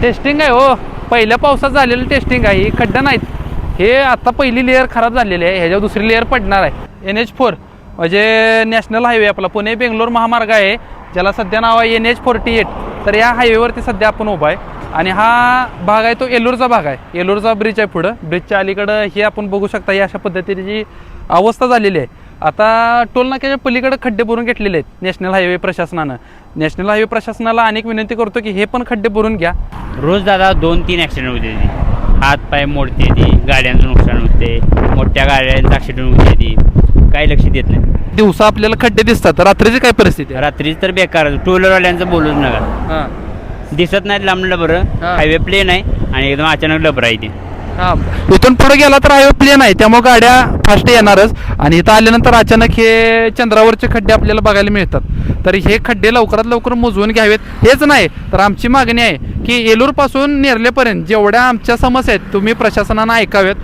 Testing आहे हो, पहिल्या पावसात झालेलं टेस्टिंग आहे, ही खड्डा नाहीत. हे आता पहिली लेअर खराब झालेली आहे, ह्याच्यावर दुसरी लेअर पडणार आहे. NH4 म्हणजे नॅशनल हायवे आपला पुणे बेंगलोर महामार्ग आहे, ज्याला सध्या नाव आहे NH48. तर या हायवेवरती सध्या आपण उभा आहे आणि हा भाग आहे तो येल्लूरचा भाग आहे. येल्लूरचा ब्रिज आहे, पुढं ब्रिजच्या अलीकडं हे आपण बघू शकता, ही अशा पद्धतीची अवस्था झालेली आहे. आता टोल नाक्याच्या पलीकडे खड्डे भरून घेतलेले आहेत नॅशनल हायवे प्रशासनानं. नॅशनल हायवे प्रशासनाला अनेक विनंती करतो की हे पण खड्डे भरून घ्या. रोज दादा 2-3 ॲक्सिडेंट होते ती, हात पाय मोडते ती, गाड्यांचं नुकसान होते, मोठ्या गाड्यांचं ॲक्सिडेंट होते ती, काही लक्ष देत नाही. दिवसा आपल्याला खड्डे दिसतात, रात्रीची काय परिस्थिती आहे? रात्रीच तर बेकार, टू व्हीलरवाल्यांचं बोलूच नका. हां दिसत नाहीत लांबलं बरं, हा. हायवे प्लेन आहे आणि एकदम अचानक डबरा आहे ते. हां, इथून पुढे गेला तर हायवे प्लेन आहे, त्यामुळे गाड्या फास्ट येणारच. आणि इथं आल्यानंतर अचानक हे चंद्रावरचे खड्डे आपल्याला बघायला मिळतात. तर हे खड्डे लवकरात लवकर मोजवून घ्यावेत. हेच नाही तर आमची मागणी आहे की येलूरपासून नेरलेपर्यंत जेवढ्या आमच्या समस्या आहेत तुम्ही प्रशासनानं ऐकाव्यात.